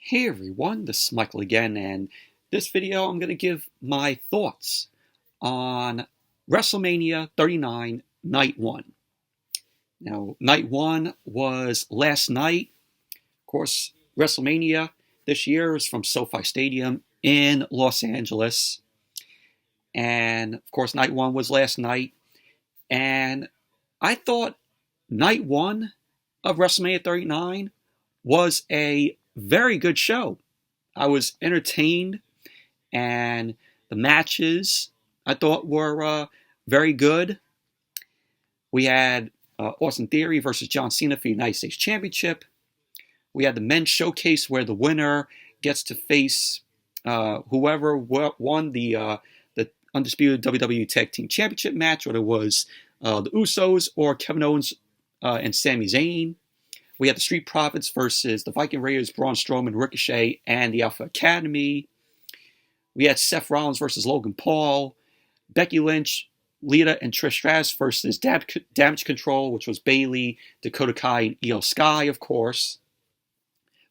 Hey everyone, this is Michael again, and this video I'm going to give my thoughts on WrestleMania 39 Night 1. Now, Night 1 was last night. Of course, WrestleMania this year is from SoFi Stadium in Los Angeles. And, of course, Night 1 was last night. And I thought Night 1 of WrestleMania 39 was a very good show. I was entertained, and the matches I thought were very good. We had Austin Theory versus John Cena for the United States Championship. We had the men's showcase where the winner gets to face whoever won the Undisputed WWE Tag Team Championship match, whether it was the Usos or Kevin Owens and Sami Zayn. We had the Street Profits versus the Viking Raiders, Braun Strowman, Ricochet, and the Alpha Academy. We had Seth Rollins versus Logan Paul, Becky Lynch, Lita, and Trish Stratus versus Damage Control, which was Bayley, Dakota Kai, and Io Sky, of course.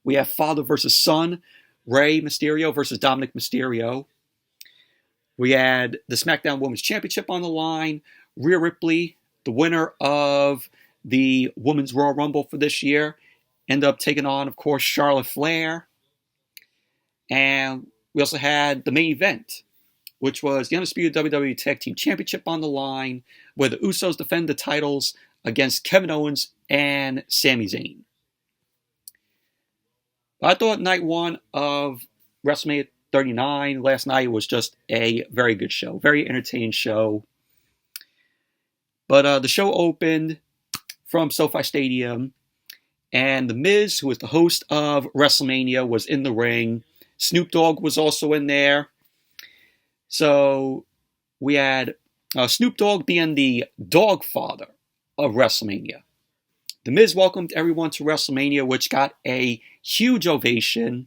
We have father versus son, Rey Mysterio versus Dominik Mysterio. We had the SmackDown Women's Championship on the line, Rhea Ripley, the winner of the Women's Royal Rumble for this year, ended up taking on, of course, Charlotte Flair. And we also had the main event, which was the Undisputed WWE Tag Team Championship on the line, where the Usos defend the titles against Kevin Owens and Sami Zayn. I thought night one of WrestleMania 39 last night was just a very good show, very entertaining show. But the show opened from SoFi Stadium, and The Miz, who was the host of WrestleMania, was in the ring. Snoop Dogg was also in there. So we had Snoop Dogg being the dog father of WrestleMania. The Miz welcomed everyone to WrestleMania, which got a huge ovation.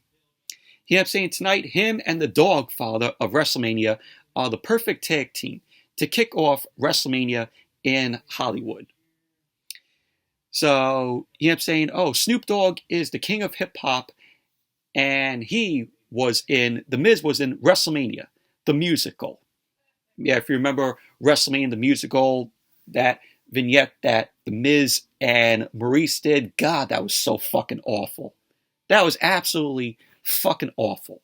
He ended up saying tonight, him and the dog father of WrestleMania are the perfect tag team to kick off WrestleMania in Hollywood. So he ended up saying, Snoop Dogg is the king of hip-hop, and The Miz was in WrestleMania, the musical. Yeah, if you remember WrestleMania, the musical, that vignette that The Miz and Maurice did, God, that was so fucking awful. That was absolutely fucking awful.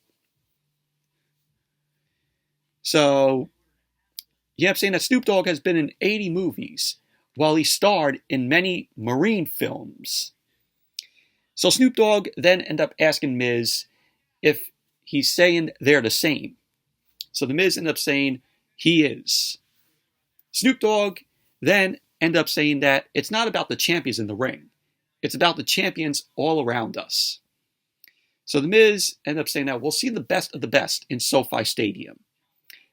So he ended up saying that Snoop Dogg has been in 80 movies, while he starred in many Marine films. So Snoop Dogg then ended up asking Miz if he's saying they're the same. So the Miz ended up saying he is. Snoop Dogg then ended up saying that it's not about the champions in the ring. It's about the champions all around us. So the Miz ended up saying that we'll see the best of the best in SoFi Stadium.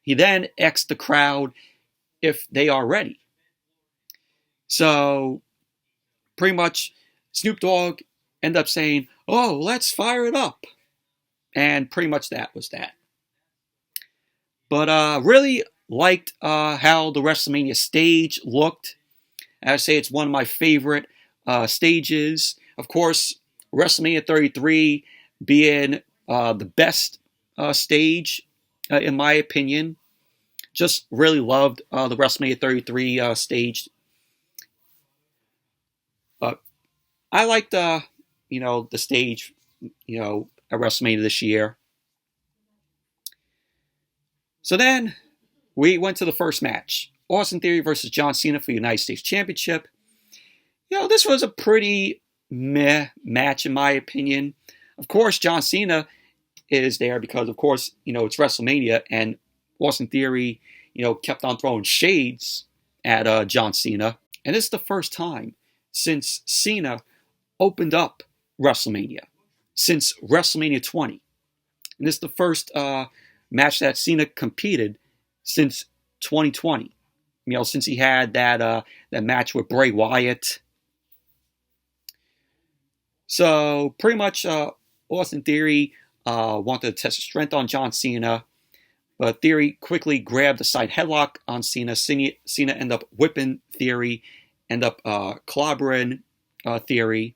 He then asked the crowd if they are ready. So, pretty much, Snoop Dogg ended up saying, let's fire it up. And pretty much that was that. But really liked how the WrestleMania stage looked. I would say it's one of my favorite stages. Of course, WrestleMania 33 being the best stage, in my opinion. Just really loved the WrestleMania 33 stage. I liked, the stage, at WrestleMania this year. So then we went to the first match. Austin Theory versus John Cena for the United States Championship. This was a pretty meh match in my opinion. Of course, John Cena is there because, of course, it's WrestleMania, and Austin Theory, kept on throwing shades at John Cena. And this is the first time since Cena opened up WrestleMania, since WrestleMania 20. And this is the first match that Cena competed since 2020. Since he had that match with Bray Wyatt. So pretty much Austin Theory wanted to test his strength on John Cena, but Theory quickly grabbed a side headlock on Cena. Cena ended up whipping Theory, ended up clobbering Theory.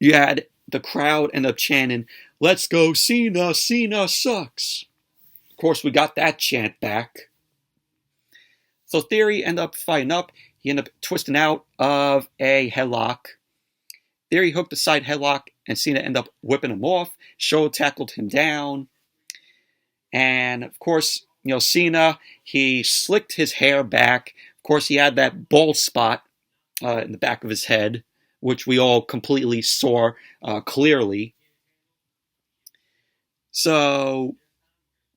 You had the crowd end up chanting, "Let's go Cena, Cena sucks." Of course, we got that chant back. So Theory ended up fighting up. He ended up twisting out of a headlock. Theory hooked the side headlock, and Cena ended up whipping him off. Show tackled him down. And, of course, Cena, he slicked his hair back. Of course, he had that bald spot in the back of his head, which we all completely saw clearly. So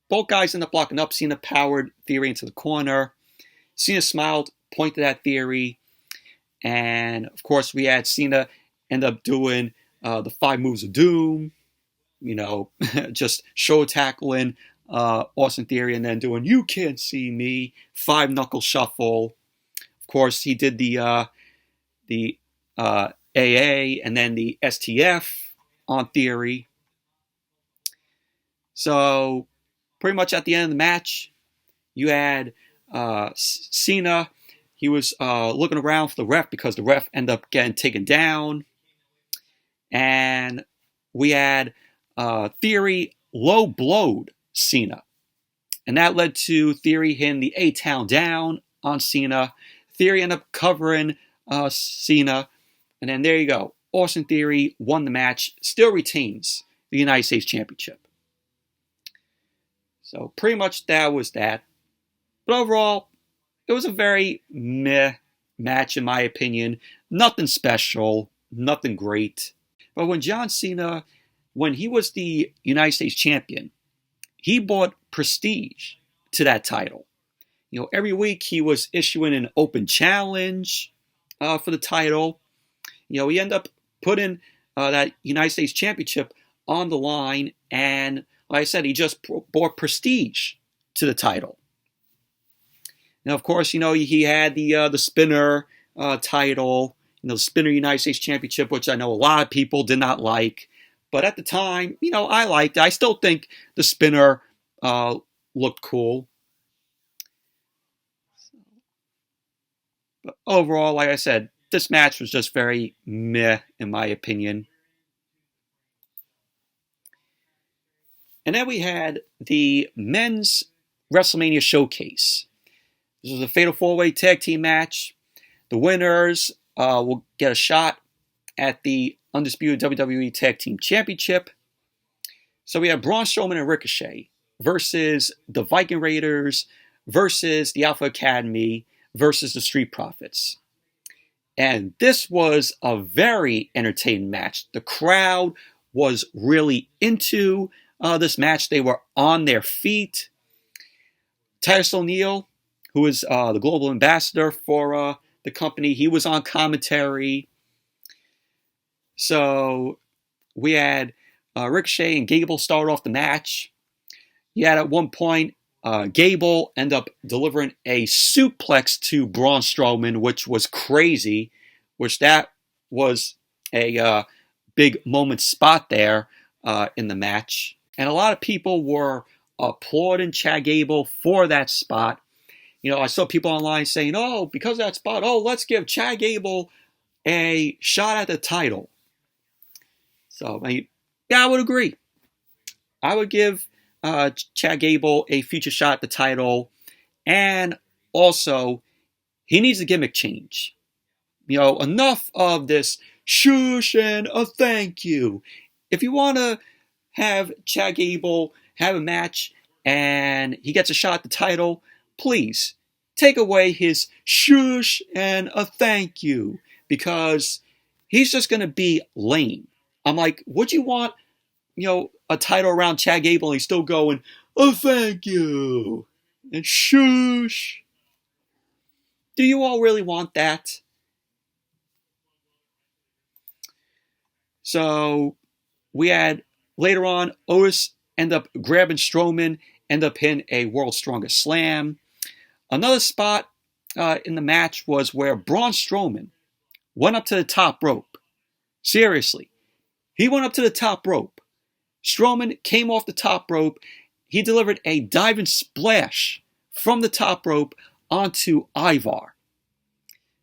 both guys ended up locking up. Cena powered Theory into the corner. Cena smiled, pointed at Theory. And, of course, we had Cena end up doing the 5 moves of doom. Just show tackling Austin Theory and then doing "You Can't See Me," 5-knuckle shuffle. Of course, he did the AA and then the STF on Theory. So pretty much at the end of the match, you had Cena. He was looking around for the ref because the ref ended up getting taken down. And we had Theory low-blowed Cena. And that led to Theory hitting the A-Town down on Cena. Theory ended up covering Cena. And then there you go. Austin Theory won the match. Still retains the United States Championship. So pretty much that was that. But overall, it was a very meh match in my opinion. Nothing special. Nothing great. But when John Cena, when he was the United States Champion, he brought prestige to that title. Every week he was issuing an open challenge for the title. He ended up putting that United States Championship on the line, and like I said, he just brought prestige to the title. Now, of course, he had the spinner title, the spinner United States Championship, which I know a lot of people did not like. But at the time, I liked it. I still think the spinner looked cool. But overall, like I said, this match was just very meh, in my opinion. And then we had the men's WrestleMania showcase. This was a Fatal 4-Way Tag Team match. The winners will get a shot at the Undisputed WWE Tag Team Championship. So we have Braun Strowman and Ricochet versus the Viking Raiders versus the Alpha Academy versus the Street Profits. And this was a very entertaining match. The crowd was really into this match. They were on their feet. Titus O'Neil, who is the global ambassador for the company, he was on commentary. So we had Ricochet and Gable start off the match. You had at one point Gable end up delivering a suplex to Braun Strowman, which was crazy, which that was a big moment spot there in the match. And a lot of people were applauding Chad Gable for that spot. I saw people online saying, "Oh, because of that spot, let's give Chad Gable a shot at the title." So, I would agree. I would give Chad Gable a future shot at the title. And also, he needs a gimmick change. Enough of this shush and a thank you. If you want to have Chad Gable have a match and he gets a shot at the title, please take away his shush and a thank you, because he's just going to be lame. I'm like, would you want, a title around Chad Gable and he's still going, "Oh, thank you," and shush? Do you all really want that? So we had later on Otis end up grabbing Strowman, end up hitting a World's Strongest Slam. Another spot in the match was where Braun Strowman went up to the top rope. Seriously, he went up to the top rope. Strowman came off the top rope. He delivered a diving splash from the top rope onto Ivar.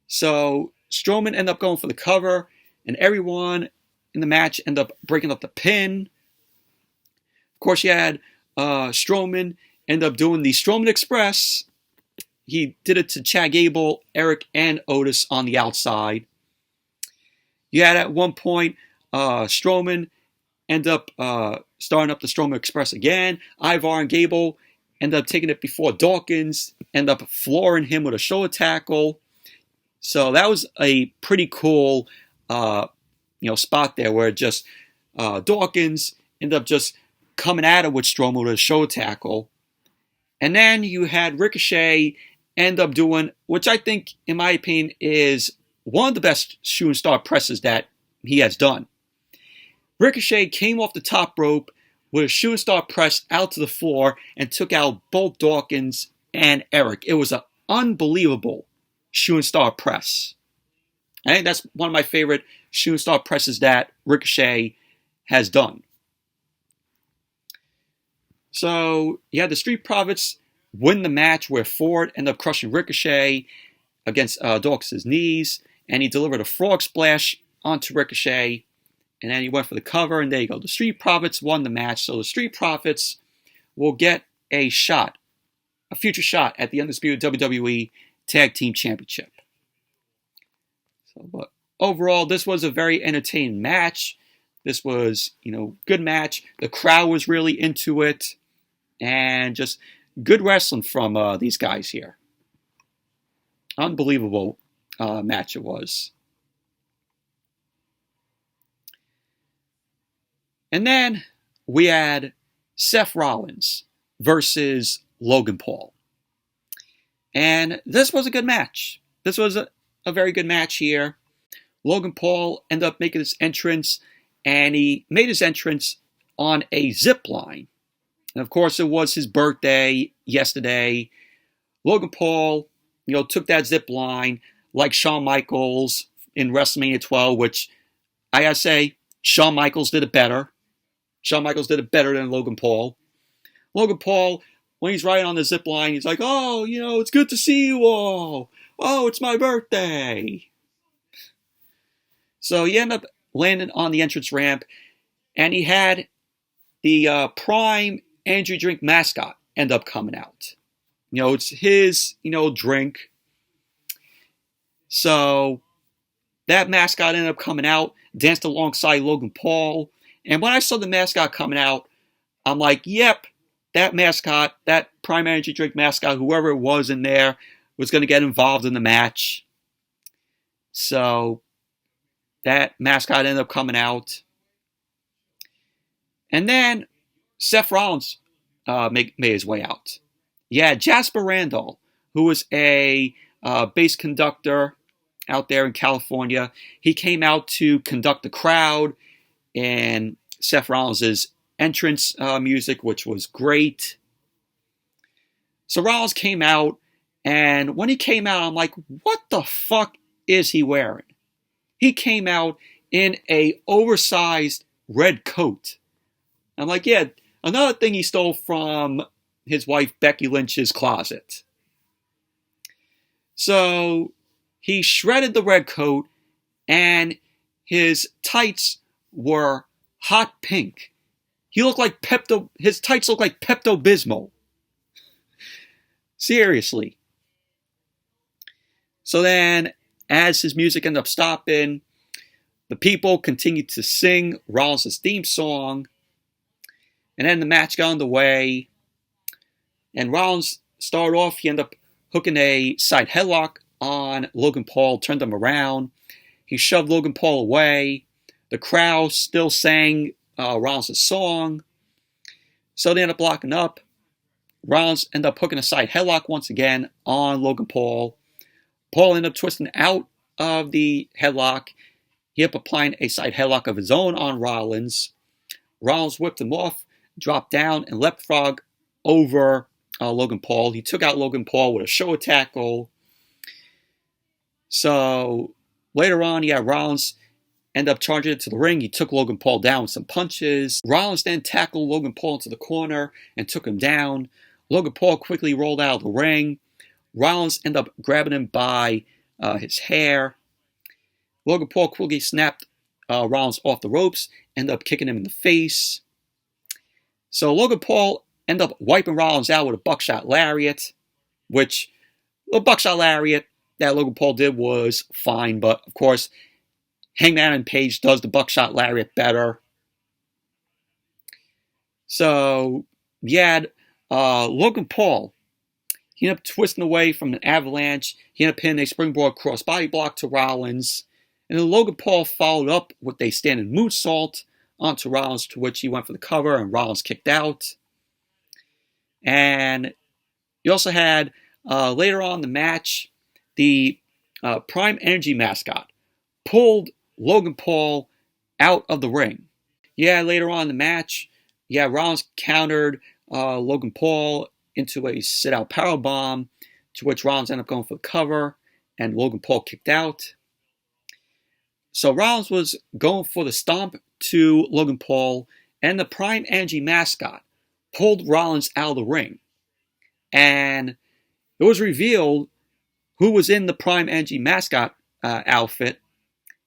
So Strowman ended up going for the cover, and everyone in the match ended up breaking up the pin. Of course, you had Strowman end up doing the Strowman Express. He did it to Chad Gable, Eric, and Otis on the outside. You had at one point Strowman end up starting up the Strowman Express again. Ivar and Gable end up taking it before Dawkins, end up flooring him with a shoulder tackle. So that was a pretty cool spot there where just Dawkins ended up just coming at it with Strowman with a shoulder tackle. And then you had Ricochet end up doing, which I think, in my opinion, is one of the best shooting star presses that he has done. Ricochet came off the top rope with a shooting star press out to the floor and took out both Dawkins and Eric. It was an unbelievable shooting star press. I think that's one of my favorite shooting star presses that Ricochet has done. So you had the Street Profits win the match where Ford ended up crushing Ricochet against Dawkins' knees, and he delivered a frog splash onto Ricochet, and then he went for the cover, and there you go. The Street Profits won the match, so the Street Profits will get a future shot at the Undisputed WWE Tag Team Championship. But overall, this was a very entertaining match. This was, good match. The crowd was really into it, and just good wrestling from these guys here. Unbelievable match it was. And then we had Seth Rollins versus Logan Paul. And this was a good match. This was a very good match here. Logan Paul ended up making his entrance, and he made his entrance on a zip line. And of course, it was his birthday yesterday. Logan Paul, took that zip line like Shawn Michaels in WrestleMania 12, which I gotta say, Shawn Michaels did it better. Shawn Michaels did it better than Logan Paul. Logan Paul, when he's riding on the zip line, he's like, "Oh, it's good to see you all. Oh, it's my birthday." So he ended up landing on the entrance ramp, and he had the Prime Energy Drink mascot end up coming out. It's his, drink. So that mascot ended up coming out, danced alongside Logan Paul. And when I saw the mascot coming out, I'm like, yep, that mascot, that Prime Energy Drink mascot, whoever it was in there, was going to get involved in the match. So that mascot ended up coming out. And then Seth Rollins made his way out. Yeah, Jasper Randall, who was a bass conductor out there in California, he came out to conduct the crowd in Seth Rollins' entrance music, which was great. So Rollins came out, and when he came out, I'm like, what the fuck is he wearing? He came out in a oversized red coat. I'm like, yeah, another thing he stole from his wife Becky Lynch's closet. So he shredded the red coat, and his tights were hot pink. His tights looked like Pepto-Bismol. Seriously. So then, as his music ended up stopping, the people continued to sing Rollins' theme song. And then the match got underway. And Rollins started off, he ended up hooking a side headlock on Logan Paul, turned him around. He shoved Logan Paul away. The crowd still sang Rollins' song. So they ended up locking up. Rollins ended up hooking a side headlock once again on Logan Paul. Paul ended up twisting out of the headlock. He ended up applying a side headlock of his own on Rollins. Rollins whipped him off, dropped down, and leapfrog over Logan Paul. He took out Logan Paul with a shoulder tackle. So later on, Rollins ended up charging it to the ring. He took Logan Paul down with some punches. Rollins then tackled Logan Paul into the corner and took him down. Logan Paul quickly rolled out of the ring. Rollins ended up grabbing him by his hair. Logan Paul quickly snapped Rollins off the ropes, ended up kicking him in the face. So Logan Paul ended up wiping Rollins out with a buckshot lariat, which the buckshot lariat that Logan Paul did was fine, but of course, Hangman and Page does the buckshot lariat better. So you had Logan Paul. He ended up twisting away from an avalanche. He ended up hitting a springboard crossbody block to Rollins. And then Logan Paul followed up with a standing moonsault onto Rollins, to which he went for the cover, and Rollins kicked out. And you also had, later on in the match, the Prime Energy mascot pulled Logan Paul out of the ring. Yeah, later on in the match, Rollins countered Logan Paul into a sit-out powerbomb, to which Rollins ended up going for the cover, and Logan Paul kicked out. So Rollins was going for the stomp to Logan Paul, and the Prime Energy mascot pulled Rollins out of the ring. And it was revealed who was in the Prime Energy mascot outfit,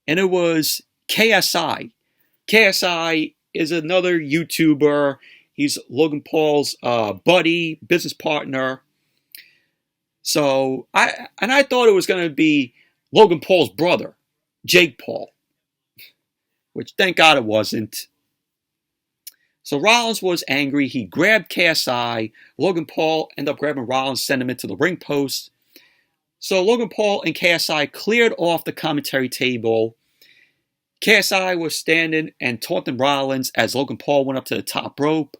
and it was KSI. KSI is another YouTuber. He's Logan Paul's buddy, business partner. So I thought it was going to be Logan Paul's brother, Jake Paul, which thank God it wasn't. So Rollins was angry. He grabbed KSI. Logan Paul ended up grabbing Rollins, sent him into the ring post. So Logan Paul and KSI cleared off the commentary table. KSI was standing and taunting Rollins as Logan Paul went up to the top rope.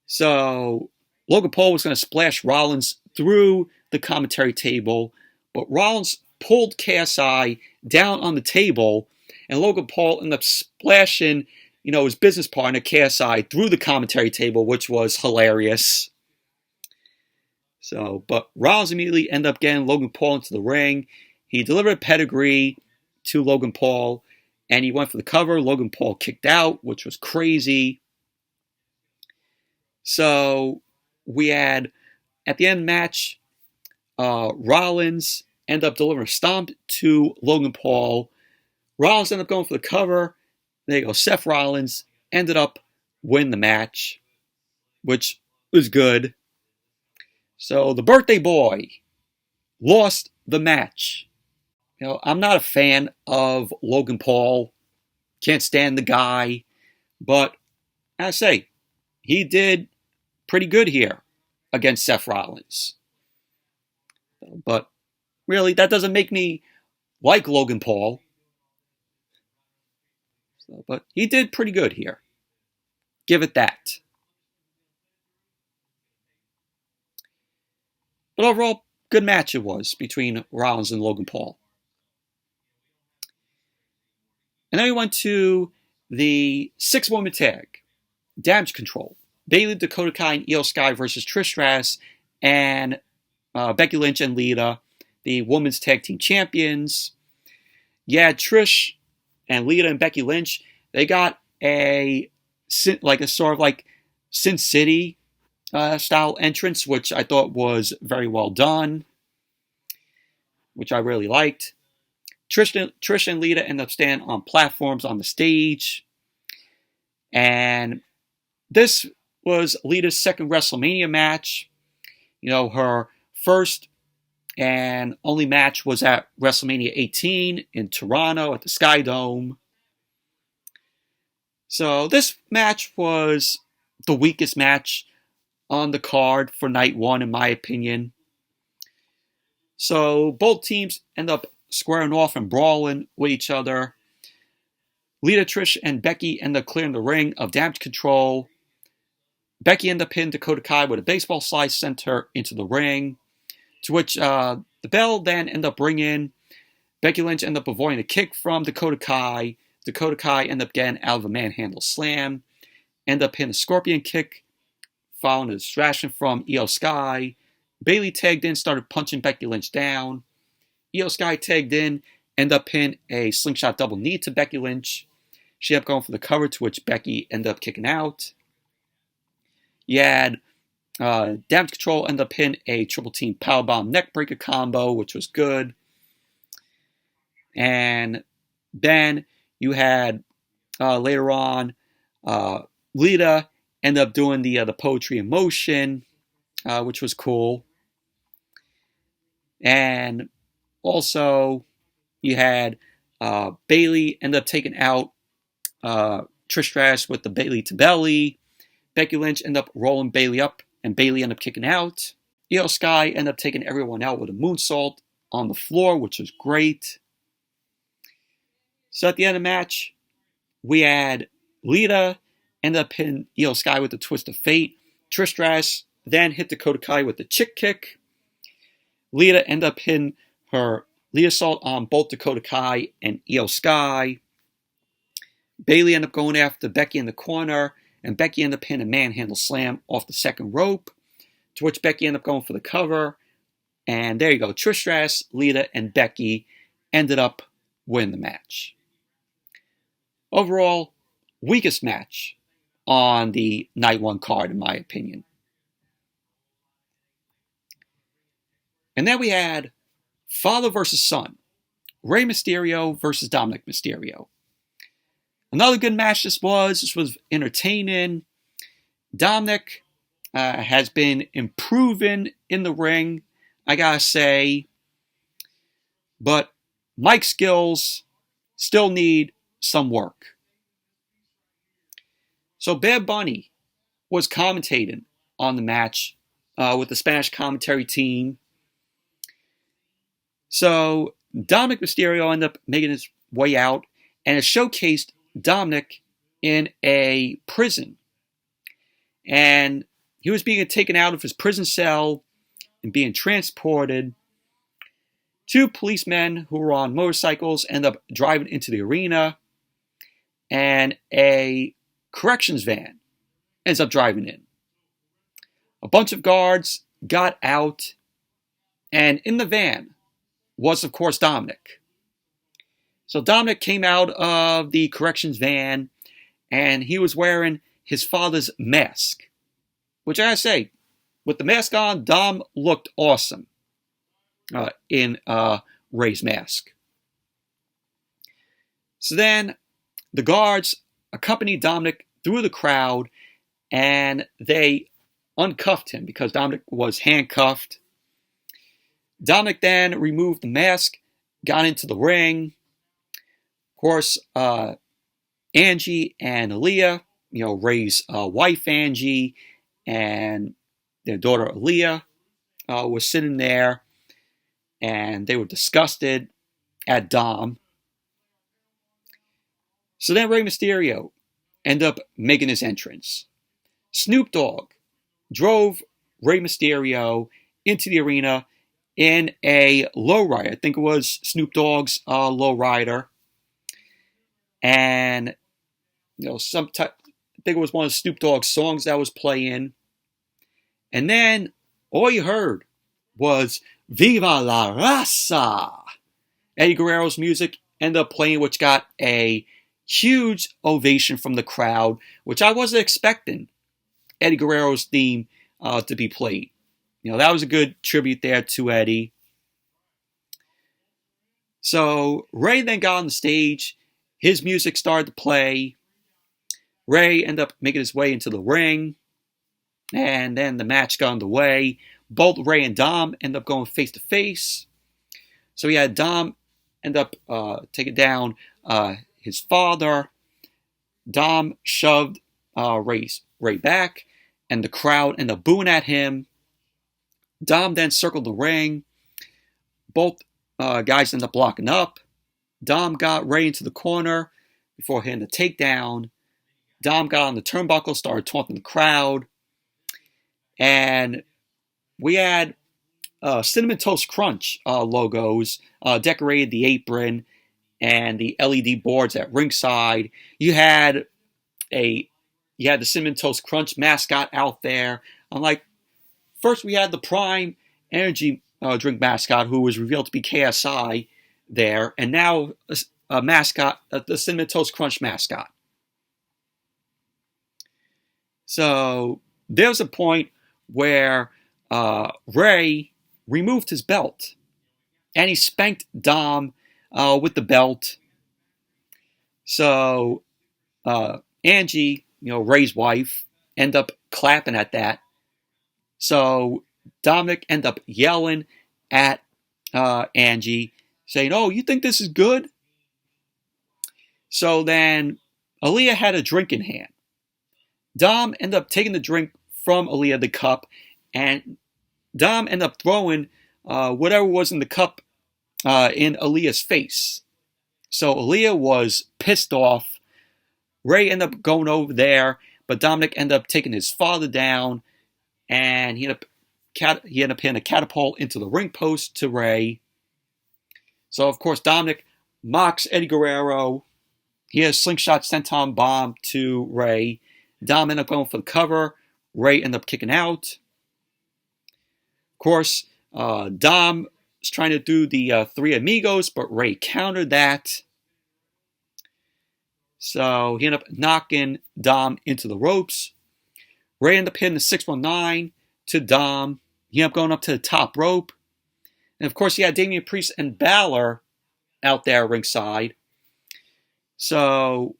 So Logan Paul was going to splash Rollins through the commentary table, but Rollins pulled KSI down on the table, and Logan Paul ended up splashing, his business partner KSI through the commentary table, which was hilarious. So, but Rollins immediately ended up getting Logan Paul into the ring. He delivered a pedigree to Logan Paul, and he went for the cover. Logan Paul kicked out, which was crazy. So we had, at the end of the match, Rollins ended up delivering a stomp to Logan Paul. Rollins ended up going for the cover. There you go. Seth Rollins ended up winning the match, which was good. So the birthday boy lost the match. I'm not a fan of Logan Paul. Can't stand the guy. But I say, he did pretty good here against Seth Rollins. But really, that doesn't make me like Logan Paul. But he did pretty good here. Give it that. But overall, good match it was between Rollins and Logan Paul. And then we went to the 6-woman tag. Damage Control. Bayley, Dakota Kai, and Io Sky versus Trish Stratus and Becky Lynch and Lita, the women's tag team champions. Trish and Lita and Becky Lynch, they got a sort of like Sin City style entrance, which I thought was very well done, which I really liked. Trish and Lita end up standing on platforms on the stage, and this was Lita's second WrestleMania match. Her first and only match was at WrestleMania 18 in Toronto at the Sky Dome. So this match was the weakest match on the card for night one, in my opinion. So both teams end up squaring off and brawling with each other. Lita, Trish, and Becky end up clearing the ring of Damage Control. Becky ended up hitting Dakota Kai with a baseball slide, sent her into the ring, to which the bell then ended up bringing. Becky Lynch ended up avoiding a kick from Dakota Kai. Dakota Kai ended up getting out of a manhandle slam, ended up hitting a scorpion kick, following a distraction from Io Sky. Bayley tagged in, started punching Becky Lynch down. Io Sky tagged in, ended up hitting a slingshot double knee to Becky Lynch. She ended up going for the cover, to which Becky ended up kicking out. You had Damage Control end up hitting a triple team powerbomb neckbreaker combo, which was good. And then you had later on Lita ended up doing the poetry in motion, which was cool. And also, you had Bayley end up taking out Trish Stratus with the Bayley to belly. Becky Lynch ended up rolling Bayley up, and Bayley ended up kicking out. Io Sky ended up taking everyone out with a moonsault on the floor, which was great. So at the end of the match, we had Lita end up hitting Io Sky with the twist of fate. Trish Stratus then hit Dakota Kai with the chick kick. Lita ended up hitting her Lita Salt on both Dakota Kai and Io Sky. Bayley ended up going after Becky in the corner, and Becky ended up hitting a manhandle slam off the second rope, to which Becky ended up going for the cover. And there you go. Trish Stratus, Lita, and Becky ended up winning the match. Overall, weakest match on the Night 1 card, in my opinion. And then we had father versus son. Rey Mysterio versus Dominik Mysterio. Another good match this was. This was entertaining. Dominik has been improving in the ring, I gotta say. But mic skills still need some work. So Bad Bunny was commentating on the match with the Spanish commentary team. So Dominik Mysterio ended up making his way out, and it showcased Dominik in a prison. And he was being taken out of his prison cell and being transported. Two policemen who were on motorcycles ended up driving into the arena, and a corrections van ends up driving in. A bunch of guards got out, and in the van was, of course, Dominik. So Dominik came out of the corrections van, and he was wearing his father's mask. Which I gotta say, with the mask on, Dom looked awesome in Rey's mask. So then the guards accompanied Dominik through the crowd, and they uncuffed him because Dominik was handcuffed. Dominik then removed the mask, got into the ring. Of course, Angie and Aaliyah, Rey's wife Angie and their daughter Aaliyah was sitting there, and they were disgusted at Dom. So then Rey Mysterio ended up making his entrance. Snoop Dogg drove Rey Mysterio into the arena in a lowrider. I think it was Snoop Dogg's lowrider. And, I think it was one of Snoop Dogg's songs that was playing. And then all you heard was Viva la Raza. Eddie Guerrero's music ended up playing, which got a huge ovation from the crowd, which I wasn't expecting Eddie Guerrero's theme to be played. That was a good tribute there to Eddie. So Rey then got on the stage. His music started to play. Rey ended up making his way into the ring. And then the match got underway. Both Rey and Dom ended up going face to face. So we had Dom end up taking down his father. Dom shoved Rey back, and the crowd ended up booing at him. Dom then circled the ring. Both guys ended up blocking up. Dom got Rey into the corner before hitting the takedown. Dom got on the turnbuckle, started taunting the crowd. And we had Cinnamon Toast Crunch logos decorated the apron and the LED boards at ringside. You had the Cinnamon Toast Crunch mascot out there. First we had the Prime Energy drink mascot, who was revealed to be KSI there, and now a mascot, the Cinnamon Toast Crunch mascot. So there was a point where Rey removed his belt, and he spanked Dom with the belt. So Angie, Rey's wife, end up clapping at that. So Dominik end up yelling at Angie, saying, "Oh, you think this is good?" So then Aaliyah had a drink in hand. Dom ended up taking the drink from Aaliyah, the cup, and Dom ended up throwing whatever was in the cup in Aaliyah's face. So Aaliyah was pissed off. Ray ended up going over there, but Dominik ended up taking his father down, and he ended up hitting a catapult into the ring post to Ray. So, of course, Dominik mocks Eddie Guerrero. He has slingshot senton bomb to Ray. Dom ended up going for the cover. Ray ended up kicking out. Of course, Dom was trying to do the Three Amigos, but Ray countered that. So he ended up knocking Dom into the ropes. Ray ended up hitting the 619 to Dom. He ended up going up to the top rope. And of course, he had Damian Priest and Balor out there ringside. So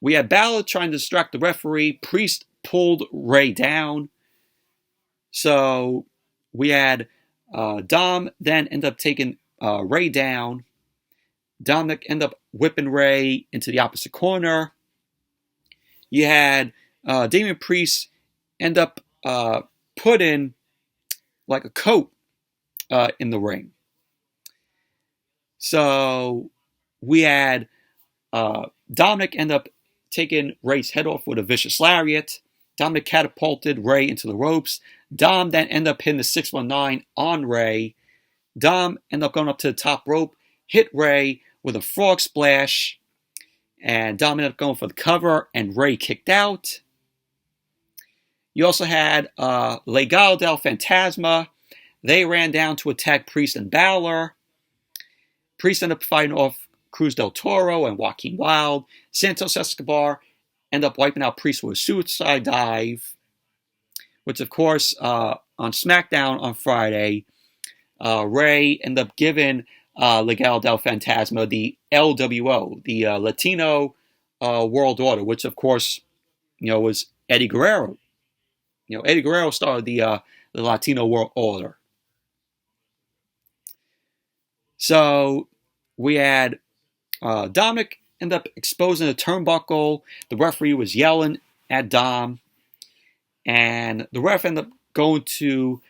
we had Balor trying to distract the referee. Priest pulled Ray down. So we had Dom then end up taking Ray down. Dominik ended up whipping Ray into the opposite corner. You had Damian Priest end up putting like a coat in the ring. So we had Dominik end up taking Ray's head off with a vicious lariat. Dominik catapulted Ray into the ropes. Dom then ended up hitting the 619 on Ray. Dom ended up going up to the top rope, hit Ray with a frog splash, and Dom ended up going for the cover, and Ray kicked out. You also had Legado del Fantasma. They ran down to attack Priest and Balor. Priest ended up fighting off Cruz del Toro and Joaquin Wilde. Santos Escobar ended up wiping out Priest with a suicide dive, which, of course, on SmackDown on Friday, Ray ended up giving Legado del Fantasma the LWO, the Latino World Order, which, of course, was Eddie Guerrero. Eddie Guerrero started the Latino World Order. So we had Dominik end up exposing the turnbuckle. The referee was yelling at Dom, and the ref ended up going to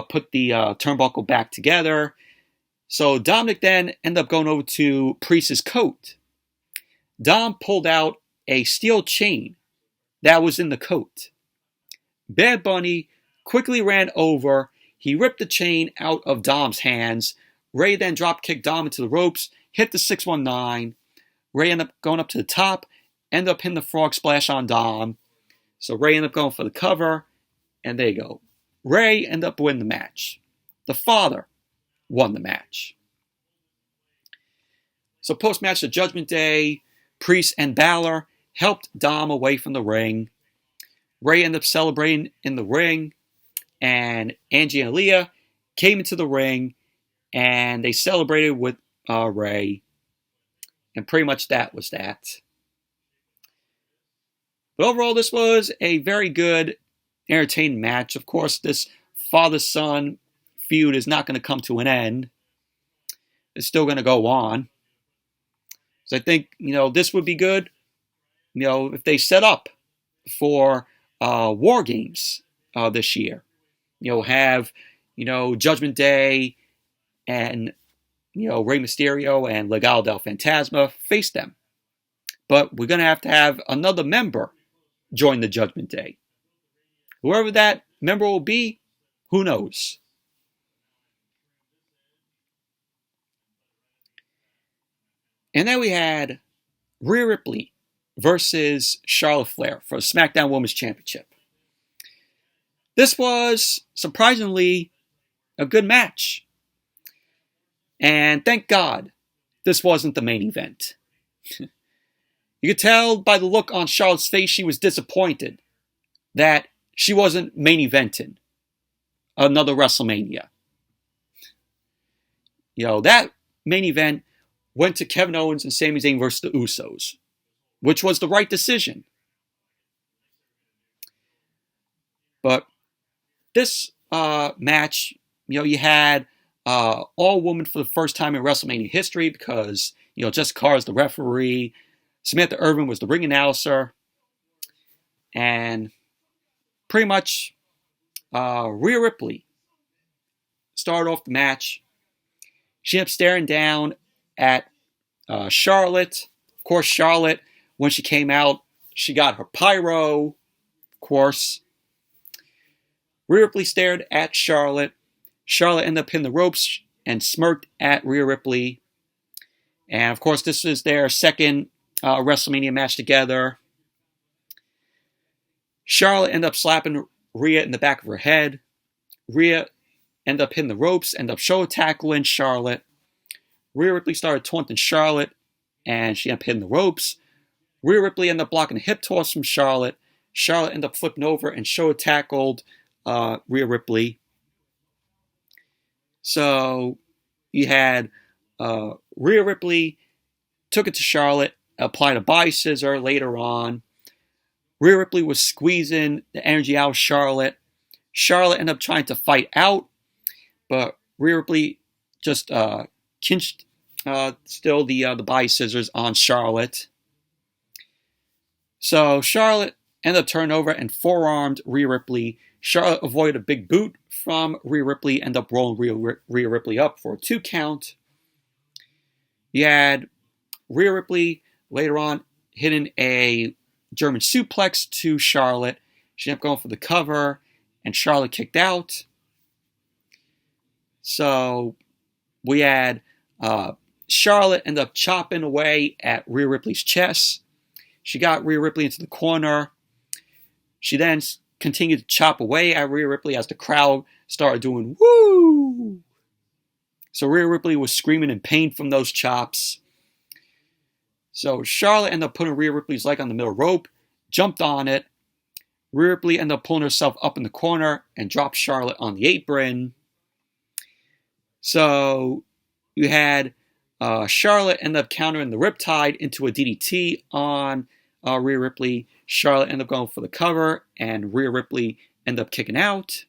put the turnbuckle back together. So Dominik then ended up going over to Priest's coat. Dom pulled out a steel chain that was in the coat. Bad Bunny quickly ran over. He ripped the chain out of Dom's hands. Ray then drop kicked Dom into the ropes, hit the 619. Ray ended up going up to the top, ended up hitting the frog splash on Dom. So Ray ended up going for the cover, and there you go. Ray ended up winning the match. The father won the match. So post-match of Judgment Day, Priest and Balor helped Dom away from the ring. Ray ended up celebrating in the ring, and Angie and Aaliyah came into the ring, and they celebrated with Ray. And pretty much that was that. But overall, this was a very good, entertaining match. Of course, this father-son feud is not going to come to an end. It's still going to go on. So I think, this would be good, if they set up for War Games this year. Have, Judgment Day and, Rey Mysterio and Legado del Fantasma face them. But we're going to have another member join the Judgment Day. Whoever that member will be, who knows? And then we had Rhea Ripley versus Charlotte Flair for the SmackDown Women's Championship. This was, surprisingly, a good match. And thank God this wasn't the main event. You could tell by the look on Charlotte's face she was disappointed that she wasn't main eventing another WrestleMania. That main event went to Kevin Owens and Sami Zayn versus the Usos, which was the right decision. this match, you had all women for the first time in WrestleMania history because, Jessica Carr is the referee, Samantha Irvin was the ring announcer, and pretty much Rhea Ripley started off the match. She ended up staring down at Charlotte. Of course, Charlotte, when she came out, she got her pyro, of course. Rhea Ripley stared at Charlotte. Charlotte ended up hitting the ropes and smirked at Rhea Ripley. And of course, this is their second WrestleMania match together. Charlotte ended up slapping Rhea in the back of her head. Rhea ended up hitting the ropes, ended up shoulder tackling Charlotte. Rhea Ripley started taunting Charlotte, and she ended up hitting the ropes. Rhea Ripley ended up blocking a hip toss from Charlotte. Charlotte ended up flipping over and shoulder tackled Rhea Ripley. So you had Rhea Ripley took it to Charlotte, applied a body scissor later on. Rhea Ripley was squeezing the energy out of Charlotte. Charlotte ended up trying to fight out, but Rhea Ripley just kinched still the body scissors on Charlotte. So Charlotte ended up turning over and forearmed Rhea Ripley. Charlotte avoided a big boot from Rhea Ripley, ended up rolling Rhea Ripley up for a 2 count. You had Rhea Ripley later on hitting a German suplex to Charlotte. She ended up going for the cover, and Charlotte kicked out. So we had Charlotte end up chopping away at Rhea Ripley's chest. She got Rhea Ripley into the corner. She then continued to chop away at Rhea Ripley as the crowd started doing woo. So Rhea Ripley was screaming in pain from those chops. So Charlotte ended up putting Rhea Ripley's leg on the middle rope, jumped on it. Rhea Ripley ended up pulling herself up in the corner and dropped Charlotte on the apron. So you had Charlotte end up countering the Riptide into a DDT on Rhea Ripley. Charlotte ended up going for the cover, and Rhea Ripley ended up kicking out.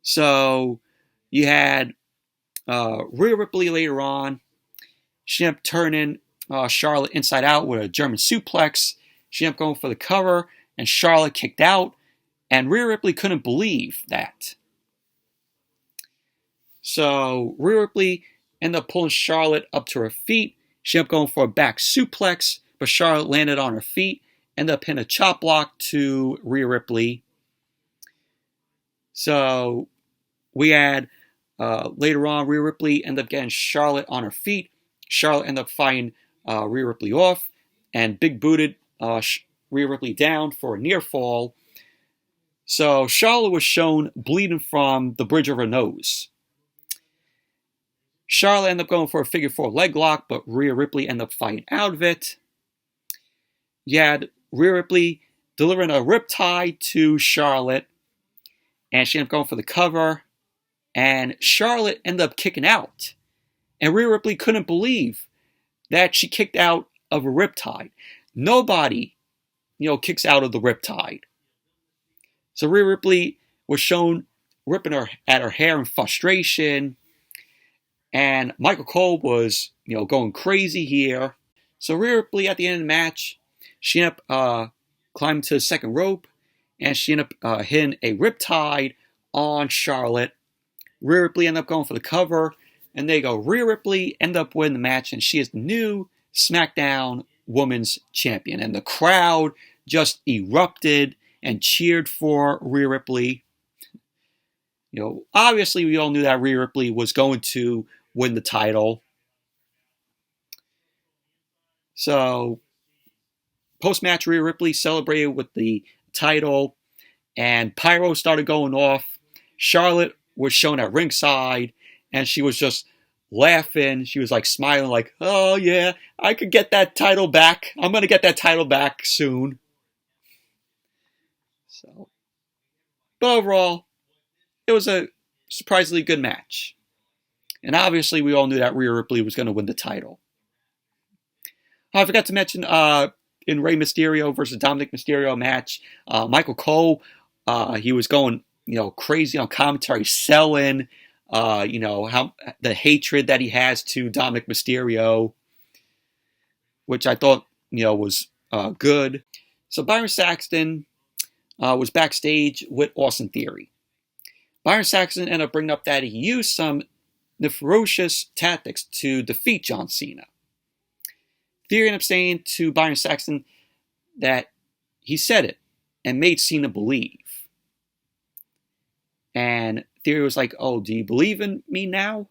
So you had Rhea Ripley later on. She ended up turning Charlotte inside out with a German suplex. She ended up going for the cover, and Charlotte kicked out. And Rhea Ripley couldn't believe that. So Rhea Ripley ended up pulling Charlotte up to her feet. She ended up going for a back suplex, but Charlotte landed on her feet, ended up hitting a chop block to Rhea Ripley. So we had later on, Rhea Ripley ended up getting Charlotte on her feet. Charlotte ended up fighting Rhea Ripley off and big booted Rhea Ripley down for a near fall. So Charlotte was shown bleeding from the bridge of her nose. Charlotte ended up going for a figure 4 leg lock, but Rhea Ripley ended up fighting out of it. You had Rhea Ripley delivering a riptide to Charlotte, and she ended up going for the cover, and Charlotte ended up kicking out. And Rhea Ripley couldn't believe that she kicked out of a riptide. Nobody, kicks out of the riptide. So Rhea Ripley was shown ripping at her hair in frustration. And Michael Cole was, going crazy here. So Rhea Ripley at the end of the match, she ended up climbing to the second rope, and she ended up hitting a riptide on Charlotte. Rhea Ripley ended up going for the cover, and there you go. Rhea Ripley ended up winning the match, and she is the new SmackDown Women's Champion. And the crowd just erupted and cheered for Rhea Ripley. Obviously we all knew that Rhea Ripley was going to win the title. So, post-match, Rhea Ripley celebrated with the title, and pyro started going off. Charlotte was shown at ringside, and she was just laughing. She was smiling like, oh yeah, I could get that title back. I'm going to get that title back soon. So, but overall, it was a surprisingly good match. And obviously, we all knew that Rhea Ripley was going to win the title. I forgot to mention in Rey Mysterio versus Dominik Mysterio match, Michael Cole He was going, crazy on commentary, selling, how the hatred that he has to Dominik Mysterio, which I thought, was good. So Byron Saxton was backstage with Austin Theory. Byron Saxton ended up bringing up that he used some ferocious tactics to defeat John Cena. Theory ended up saying to Byron Saxton that he said it and made Cena believe. And Theory was like, "Oh, do you believe in me now?"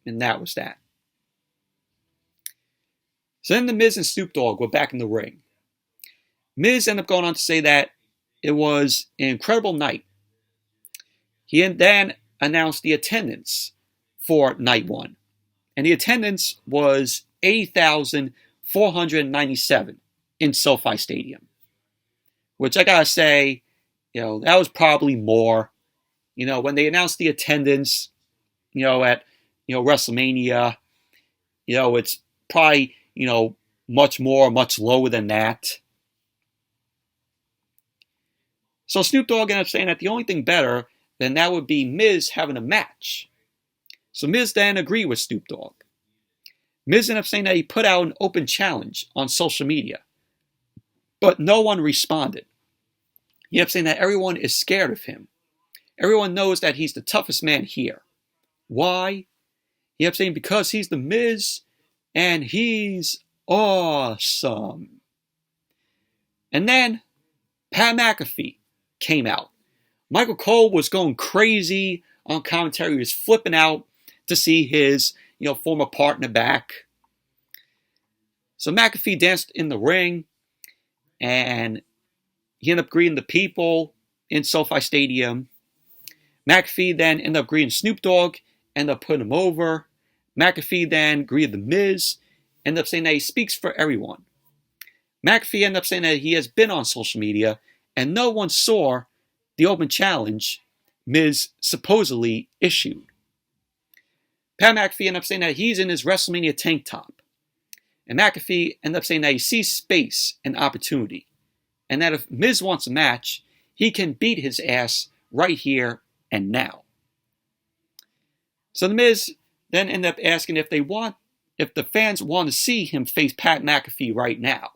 And that was that. So then The Miz and Snoop Dogg were back in the ring. Miz ended up going on to say that it was an incredible night. He then announced the attendance for night one. And the attendance was 80,497 in SoFi Stadium. Which I gotta say, that was probably more. When they announced the attendance, at, WrestleMania, it's probably, much more, much lower than that. So Snoop Dogg ended up saying that the only thing better than that would be Miz having a match. So Miz then agreed with Snoop Dogg. Miz ended up saying that he put out an open challenge on social media, but no one responded. He ended up saying that everyone is scared of him. Everyone knows that he's the toughest man here. Why? He ended up saying because he's the Miz and he's awesome. And then Pat McAfee came out. Michael Cole was going crazy on commentary. He was flipping out to see his, former partner back. So McAfee danced in the ring, and he ended up greeting the people in SoFi Stadium. McAfee then ended up greeting Snoop Dogg, ended up putting him over. McAfee then greeted The Miz, ended up saying that he speaks for everyone. McAfee ended up saying that he has been on social media, and no one saw the open challenge Miz supposedly issued. Pat McAfee ended up saying that he's in his WrestleMania tank top. And McAfee ended up saying that he sees space and opportunity. And that if Miz wants a match, he can beat his ass right here and now. So The Miz then ended up asking if the fans want to see him face Pat McAfee right now.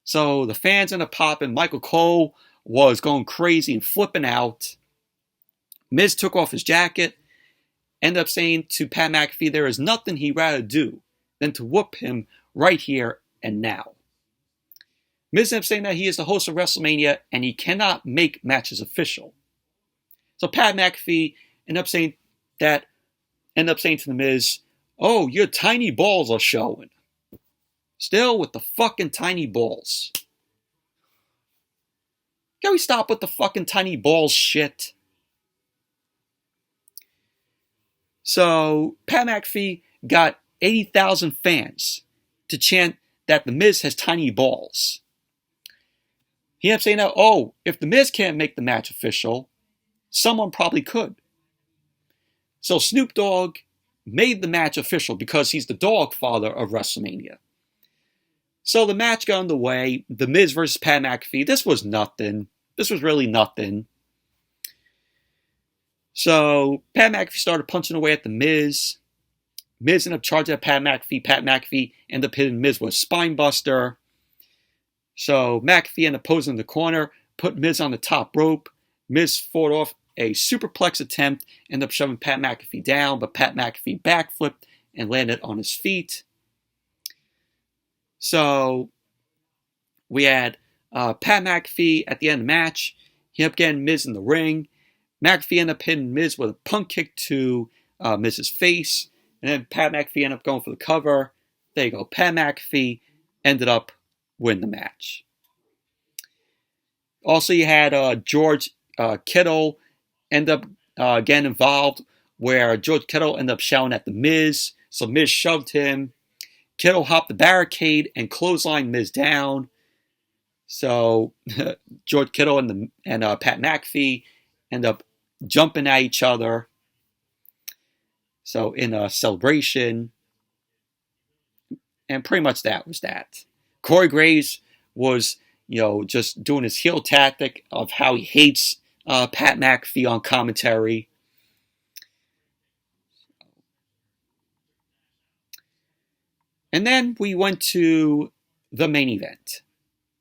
So the fans ended up popping. Michael Cole was going crazy and flipping out. Miz took off his jacket, ended up saying to Pat McAfee there is nothing he'd rather do than to whoop him right here and now. Miz ended up saying that he is the host of WrestleMania and he cannot make matches official. So Pat McAfee ended up saying to The Miz, "Oh, your tiny balls are showing." Still with the fucking tiny balls. Can we stop with the fucking tiny balls shit? So Pat McAfee got 80,000 fans to chant that The Miz has tiny balls. He ended up saying that, "Oh, if The Miz can't make the match official, someone probably could." So Snoop Dogg made the match official because he's the dog father of WrestleMania. So the match got underway. The Miz versus Pat McAfee. This was nothing. This was really nothing. So Pat McAfee started punching away at The Miz. Miz ended up charging at Pat McAfee. Pat McAfee ended up hitting Miz with a spine buster. So McAfee ended up posing in the corner, put Miz on the top rope. Miz fought off a superplex attempt, ended up shoving Pat McAfee down, but Pat McAfee backflipped and landed on his feet. So we had Pat McAfee at the end of the match. He ended up getting Miz in the ring. McAfee ended up hitting Miz with a punt kick to Miz's face. And then Pat McAfee ended up going for the cover. There you go. Pat McAfee ended up winning the match. Also, you had George Kittle end up getting involved, where George Kittle ended up shouting at The Miz. So Miz shoved him. Kittle hopped the barricade and clotheslined Miz down. So George Kittle and Pat McAfee end up jumping at each other. So in a celebration. And pretty much that was that. Corey Graves was just doing his heel tactic of how he hates Pat McAfee on commentary. And then we went to the main event.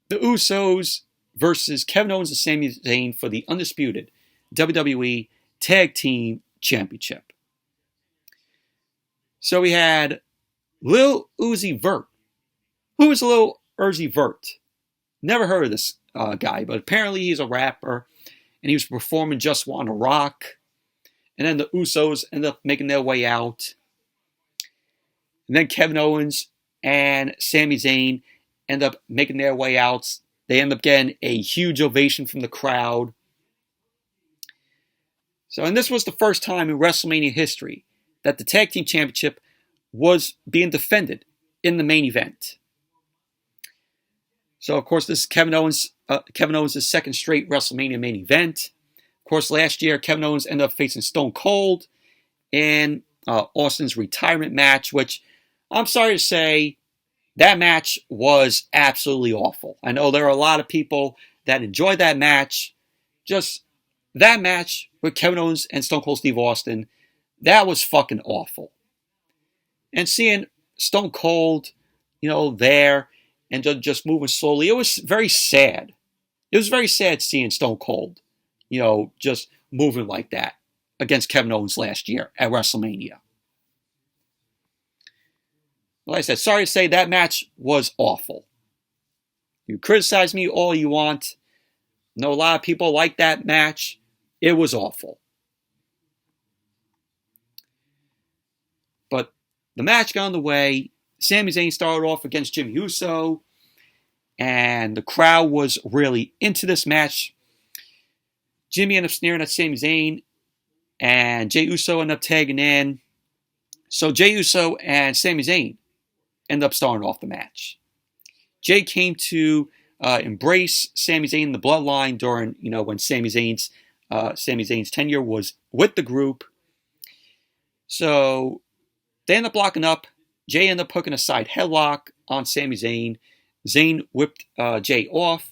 The Usos versus Kevin Owens and Sami Zayn for the Undisputed WWE Tag Team Championship. So we had Lil Uzi Vert. Who is Lil Uzi Vert? Never heard of this guy, but apparently he's a rapper, and he was performing Just Wanna Rock. And then the Usos ended up making their way out. And then Kevin Owens and Sami Zayn end up making their way out. They end up getting a huge ovation from the crowd. And this was the first time in WrestleMania history that the Tag Team Championship was being defended in the main event. So, of course, this is Kevin Owens' second straight WrestleMania main event. Of course, last year, Kevin Owens ended up facing Stone Cold in Austin's retirement match, which I'm sorry to say, that match was absolutely awful. I know there are a lot of people that enjoyed that match. Just that match with Kevin Owens and Stone Cold Steve Austin, that was fucking awful. And seeing Stone Cold, there and just moving slowly, it was very sad. It was very sad seeing Stone Cold, just moving like that against Kevin Owens last year at WrestleMania. Like I said, sorry to say that match was awful. You criticize me all you want. I know a lot of people like that match. It was awful. But the match got on the way. Sami Zayn started off against Jimmy Uso. And the crowd was really into this match. Jimmy ended up sneering at Sami Zayn. And Jey Uso ended up tagging in. So Jey Uso and Sami Zayn ended up starting off the match. Jey came to embrace Sami Zayn in the bloodline during, when Sami Zayn's tenure was with the group. So they ended up locking up. Jey ended up hooking a side headlock on Sami Zayn. Zayn whipped Jey off.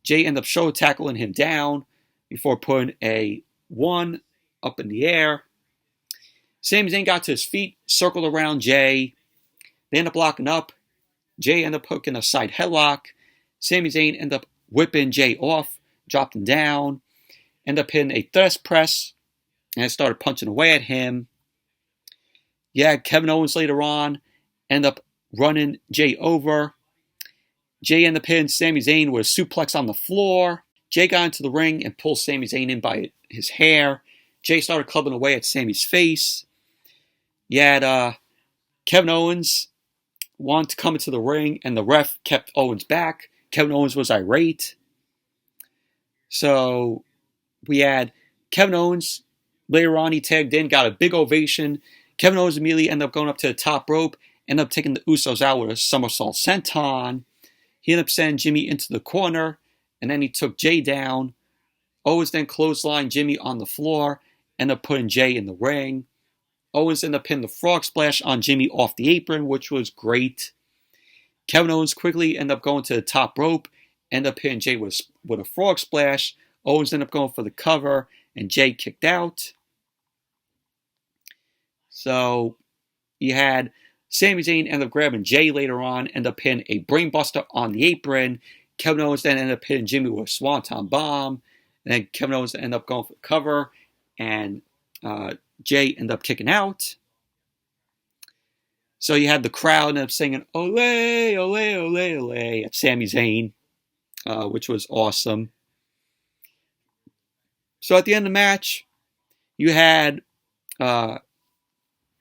Jey ended up shoulder tackling him down before putting a 1 up in the air. Sami Zayn got to his feet, circled around Jey. They ended up locking up. Jey ended up hooking a side headlock. Sami Zayn ended up whipping Jey off, dropped him down, ended up hitting a thrust press, and started punching away at him. Kevin Owens later on ended up running Jey over. Jey ended up hitting Sami Zayn with a suplex on the floor. Jey got into the ring and pulled Sami Zayn in by his hair. Jey started clubbing away at Sami's face. Kevin Owens wanted to come into the ring, and the ref kept Owens back. Kevin Owens was irate. So we had Kevin Owens. Later on, he tagged in, got a big ovation. Kevin Owens immediately ended up going up to the top rope, ended up taking the Usos out with a somersault senton. He ended up sending Jimmy into the corner, and then he took Jey down. Owens then clotheslined Jimmy on the floor, ended up putting Jey in the ring. Owens ended up pinning the frog splash on Jimmy off the apron, which was great. Kevin Owens quickly ended up going to the top rope, ended up hitting Jey with a frog splash. Owens ended up going for the cover, and Jey kicked out. So you had Sami Zayn end up grabbing Jey later on, ended up hitting a brainbuster on the apron. Kevin Owens then ended up hitting Jimmy with a swanton bomb. And then Kevin Owens ended up going for the cover, and Jey ended up kicking out. So you had the crowd ended up singing "Ole, ole, ole, ole" at Sami Zayn, which was awesome. So at the end of the match, you had Sami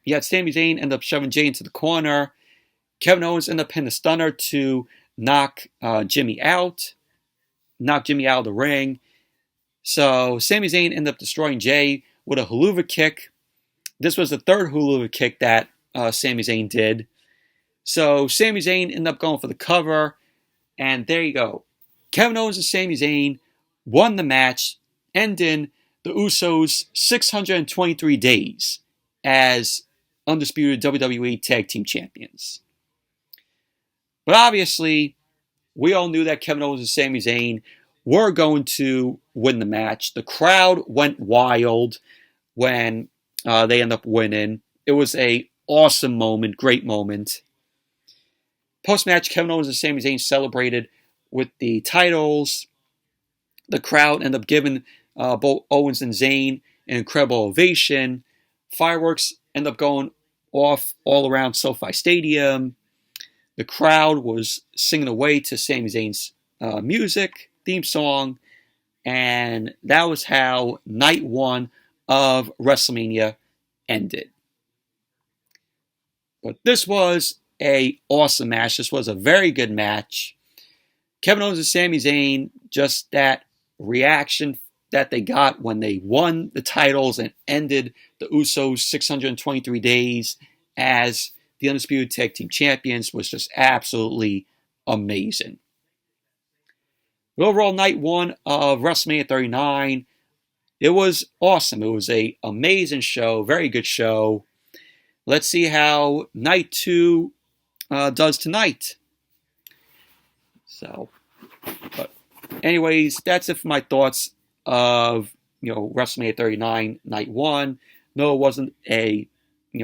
Zayn end up shoving Jey into the corner. Kevin Owens ended up hitting a stunner to knock Jimmy out of the ring. So Sami Zayn ended up destroying Jey with a haluva kick. This was the third haluva kick that Sami Zayn did. So Sami Zayn ended up going for the cover. And there you go. Kevin Owens and Sami Zayn won the match, ending the Usos' 623 days as undisputed WWE Tag Team Champions. But obviously, we all knew that Kevin Owens and Sami Zayn were going to win the match. The crowd went wild when they ended up winning. It was a awesome moment, great moment. Post-match, Kevin Owens and Sami Zayn celebrated with the titles. The crowd ended up giving both Owens and Zayn an incredible ovation. Fireworks ended up going off all around SoFi Stadium. The crowd was singing away to Sami Zayn's music, theme song, and that was how night one of WrestleMania ended. But this was an awesome match. This was a very good match. Kevin Owens and Sami Zayn, just that reaction that they got when they won the titles and ended the Usos' 623 days as the Undisputed Tag Team Champions was just absolutely amazing. But overall, night one of WrestleMania 39, it was awesome. It was an amazing show, very good show. Let's see how night two does tonight. So, but anyways, that's it for my thoughts of WrestleMania 39 night one. No, it wasn't a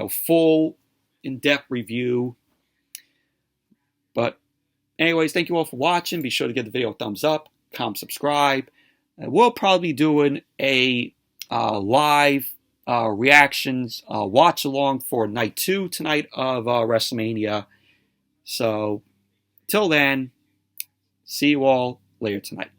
full in-depth review, but anyways, thank you all for watching. Be sure to give the video a thumbs up, comment, subscribe. We'll probably be doing a live reactions watch along for night two tonight of WrestleMania. So till then, see you all later tonight.